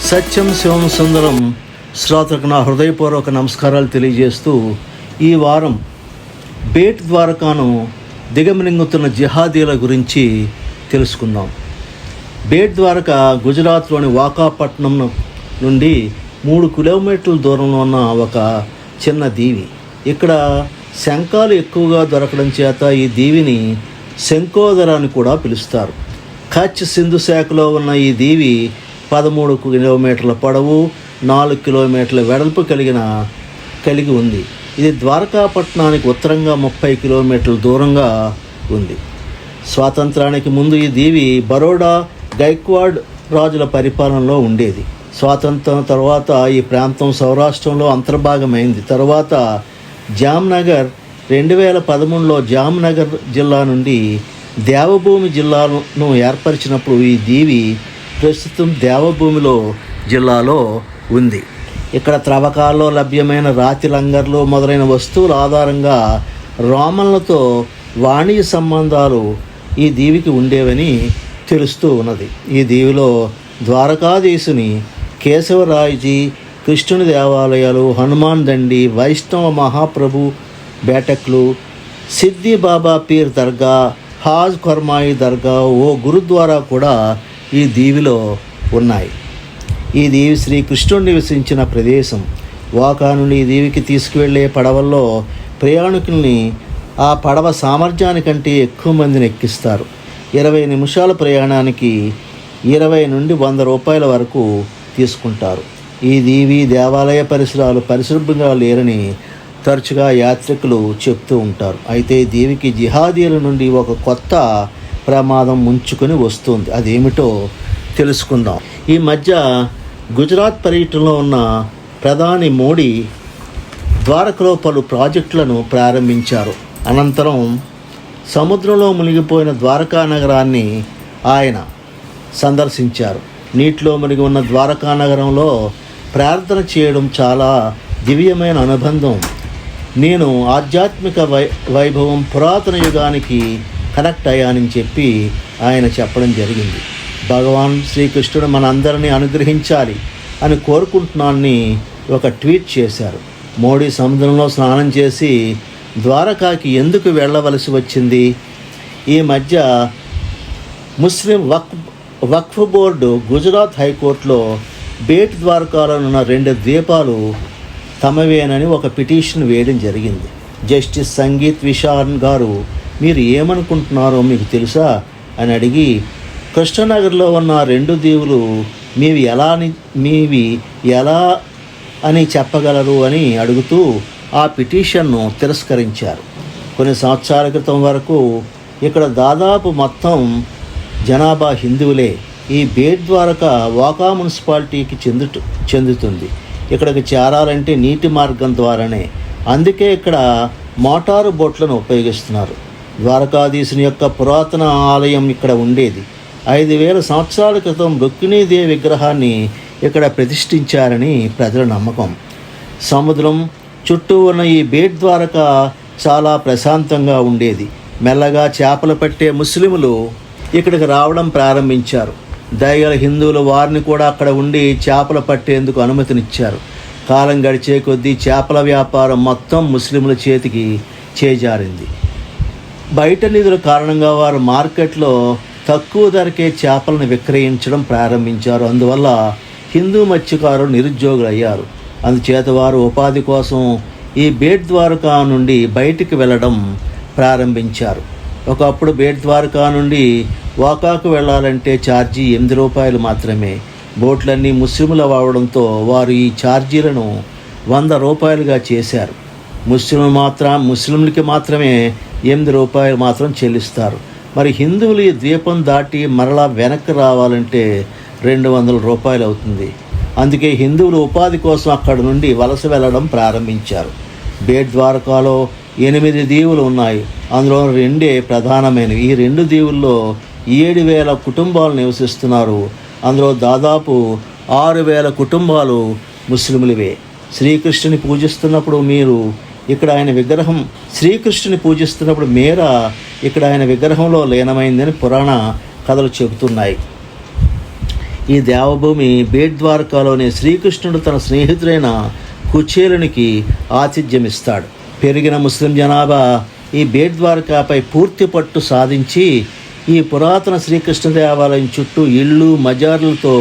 సత్యం శివం సుందరం శ్రోతలకు నా హృదయపూర్వక నమస్కారాలు తెలియజేస్తూ ఈ వారం బేట్ ద్వారకాను దిగమింగుతున్న జిహాదీల గురించి తెలుసుకుందాం. బేట్ ద్వారకా గుజరాత్లోని వాకాపట్నం నుండి 3 కిలోమీటర్ల దూరంలో ఉన్న ఒక చిన్న దీవి. ఇక్కడ శంఖాలు ఎక్కువగా దొరకడం చేత ఈ దీవిని శంఖోదర అని కూడా పిలుస్తారు. కచ్ సింధు శాఖలో ఉన్న ఈ దీవి 13 కిలోమీటర్ల పొడవు, 4 కిలోమీటర్ల వెడల్పు కలిగి ఉంది. ఇది ద్వారకాపట్నానికి ఉత్తరంగా 30 కిలోమీటర్ల దూరంగా ఉంది. స్వాతంత్రానికి ముందు ఈ దీవి బరోడా గైక్వాడ్ రాజుల పరిపాలనలో ఉండేది. స్వాతంత్రం తర్వాత ఈ ప్రాంతం సౌరాష్ట్రంలో అంతర్భాగమైంది. తర్వాత జామ్నగర్ 2013లో జామ్నగర్ జిల్లా నుండి దేవభూమి జిల్లాను ఏర్పరిచినప్పుడు ఈ దీవి ప్రస్తుతం దేవభూమిలో జిల్లాలో ఉంది. ఇక్కడ త్రవ్వకాల్లో లభ్యమైన రాతి లంగర్లు మొదలైన వస్తువుల ఆధారంగా రోమన్లతో వాణిజ్య సంబంధాలు ఈ దీవికి ఉండేవని తెలుస్తూ ఉన్నది. ఈ దీవిలో ద్వారకాధీశుని, కేశవరాయజీ, కృష్ణుని దేవాలయాలు, హనుమాన్ దండి, వైష్ణవ మహాప్రభు బేటక్లు, సిద్ధి బాబా పీర్ దర్గా, హాజ్ ఖర్మాయి దర్గా, ఓ గురుద్వారా కూడా ఈ దీవిలో ఉన్నాయి. ఈ దీవి శ్రీకృష్ణుడు నివసించిన ప్రదేశం. వాకా నుండి ఈ దీవికి తీసుకువెళ్ళే పడవల్లో ప్రయాణికుల్ని ఆ పడవ సామర్థ్యానికంటే ఎక్కువ మందిని ఎక్కిస్తారు. 20 నిమిషాల ప్రయాణానికి 20 నుండి 100 రూపాయల వరకు తీసుకుంటారు. ఈ దీవి దేవాలయ పరిసరాలు పరిశుభ్రంగా లేరని తరచుగా యాత్రికులు చెప్తూ ఉంటారు. అయితే ఈ దీవికి జిహాదీల నుండి ఒక కొత్త ప్రమాదం ముంచుకొని వస్తుంది. అదేమిటో తెలుసుకుందాం. ఈ మధ్య గుజరాత్ పర్యటనలో ఉన్న ప్రధాని మోడీ ద్వారకలో పలు ప్రాజెక్టులను ప్రారంభించారు. అనంతరం సముద్రంలో మునిగిపోయిన ద్వారకా నగరాన్ని ఆయన సందర్శించారు. నీటిలో మునిగి ఉన్న ద్వారకా నగరంలో ప్రార్థన చేయడం చాలా దివ్యమైన అనుబంధం. నేను ఆధ్యాత్మిక వైభవం పురాతన యుగానికి కనెక్ట్ అయ్యానని చెప్పి ఆయన చెప్పడం జరిగింది. భగవాన్ శ్రీకృష్ణుడు మనందరినీ అనుగ్రహించాలి అని కోరుకుంటున్నానని ఒక ట్వీట్ చేశారు. మోడీ సముద్రంలో స్నానం చేసి ద్వారకాకి ఎందుకు వెళ్ళవలసి వచ్చింది? ఈ మధ్య ముస్లిం వక్ఫ్ బోర్డు గుజరాత్ హైకోర్టులో బేట్ ద్వారకాలో ఉన్న 2 ద్వీపాలు తమవేనని ఒక పిటిషన్ వేయడం జరిగింది. జస్టిస్ సంగీత్ విశాన్ గారు, మీరు ఏమనుకుంటున్నారో మీకు తెలుసా అని అడిగి, కృష్ణనగర్లో ఉన్న 2 దీవులు మీవి ఎలా అని చెప్పగలరు అని అడుగుతూ ఆ పిటిషన్ను తిరస్కరించారు. కొన్ని సంవత్సరాల క్రితం వరకు ఇక్కడ దాదాపు మొత్తం జనాభా హిందువులే. ఈ బేట్ ద్వారకా వాకా మున్సిపాలిటీకి చెందుతుంది. ఇక్కడికి చేరాలంటే నీటి మార్గం ద్వారానే. అందుకే ఇక్కడ మోటారు బోట్లను ఉపయోగిస్తున్నారు. ద్వారకాధీశుని యొక్క పురాతన ఆలయం ఇక్కడ ఉండేది. 5000 సంవత్సరాల క్రితం రుక్మిణీదేవి విగ్రహాన్ని ఇక్కడ ప్రతిష్ఠించారని ప్రజల నమ్మకం. సముద్రం చుట్టూ ఉన్న ఈ బేట్ ద్వారకా చాలా ప్రశాంతంగా ఉండేది. మెల్లగా చేపలు పట్టే ముస్లిములు ఇక్కడికి రావడం ప్రారంభించారు. దయగల హిందువులు వారిని కూడా అక్కడ ఉండి చేపలు పట్టేందుకు అనుమతినిచ్చారు. కాలం గడిచే కొద్దీ చేపల వ్యాపారం మొత్తం ముస్లింల చేతికి చేజారింది. బయట నిధుల కారణంగా వారు మార్కెట్లో తక్కువ ధరకే చేపలను విక్రయించడం ప్రారంభించారు. అందువల్ల హిందూ మత్స్యకారులు నిరుద్యోగులు అయ్యారు. అందుచేత వారు ఉపాధి కోసం ఈ బేట్ ద్వారకా నుండి బయటికి వెళ్ళడం ప్రారంభించారు. ఒకప్పుడు బేట్ ద్వారకా నుండి వాకాకు వెళ్ళాలంటే ఛార్జీ 8 రూపాయలు మాత్రమే. బోట్లన్నీ ముస్లింలు అవ్వడంతో వారు ఈ ఛార్జీలను 100 రూపాయలుగా చేశారు. ముస్లింలకి మాత్రమే 8 రూపాయలు మాత్రం చెల్లిస్తారు. మరి హిందువులు ఈ ద్వీపం దాటి మరలా వెనక్కి రావాలంటే 200 రూపాయలు అవుతుంది. అందుకే హిందువులు ఉపాధి కోసం అక్కడ నుండి వలస వెళ్ళడం ప్రారంభించారు. బేట్ ద్వారకాలో 8 దీవులు ఉన్నాయి. అందులో 2 ప్రధానమైనవి. ఈ 2 దీవుల్లో 7,000 కుటుంబాలు నివసిస్తున్నారు. అందులో దాదాపు 6,000 కుటుంబాలు ముస్లింలవే. శ్రీకృష్ణుని పూజిస్తున్నప్పుడు మేర ఇక్కడ ఆయన విగ్రహంలో లీనమైందని పురాణ కథలు చెబుతున్నాయి. ఈ దేవభూమి బేట్ ద్వారకాలోని శ్రీకృష్ణుడు తన స్నేహితుడైన కుచేలునికి ఆతిథ్యమిస్తాడు. పెరిగిన ముస్లిం జనాభా ఈ బేట్ ద్వారకాపై పూర్తి పట్టు సాధించి ఈ పురాతన శ్రీకృష్ణ దేవాలయం చుట్టూ ఇళ్ళు మజార్లతో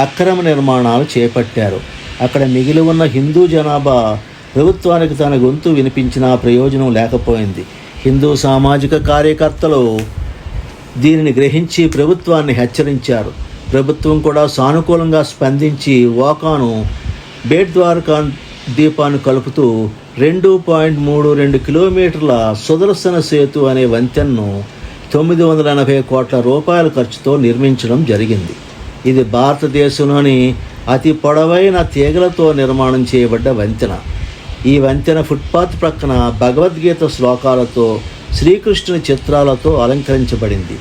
అక్రమ నిర్మాణాలు చేపట్టారు. అక్కడ మిగిలి ఉన్న హిందూ జనాభా ప్రభుత్వానికి తన గొంతు వినిపించినా ప్రయోజనం లేకపోయింది. హిందూ సామాజిక కార్యకర్తలు దీనిని గ్రహించి ప్రభుత్వాన్ని హెచ్చరించారు. ప్రభుత్వం కూడా సానుకూలంగా స్పందించి ఓకాను బేట్ ద్వారకా దీపాన్ని కలుపుతూ 2.32 కిలోమీటర్ల సుదర్శన సేతు అనే వంతెనను 980 కోట్ల రూపాయల ఖర్చుతో నిర్మించడం జరిగింది. ఇది భారతదేశంలోని అతి పొడవైన తీగలతో నిర్మాణం చేయబడ్డ వంతెన. ఈ వంతెన ఫుట్పాత్ ప్రక్కన భగవద్గీత శ్లోకాలతో శ్రీకృష్ణుని చిత్రాలతో అలంకరించబడింది.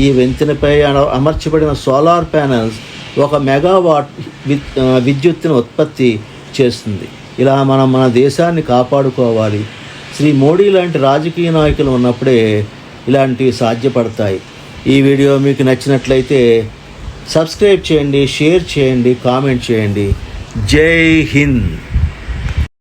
ఈ వంతెనపై అమర్చబడిన సోలార్ ప్యానెల్స్ 1 మెగావాట్ విద్యుత్తును ఉత్పత్తి చేస్తుంది. ఇలా మనం మన దేశాన్ని కాపాడుకోవాలి. శ్రీ మోడీ లాంటి రాజకీయ నాయకులు ఉన్నప్పుడే ఇలాంటివి సాధ్యపడతాయి. ఈ వీడియో మీకు నచ్చినట్లయితే సబ్స్క్రైబ్ చేయండి, షేర్ చేయండి, కామెంట్ చేయండి. జై హింద్.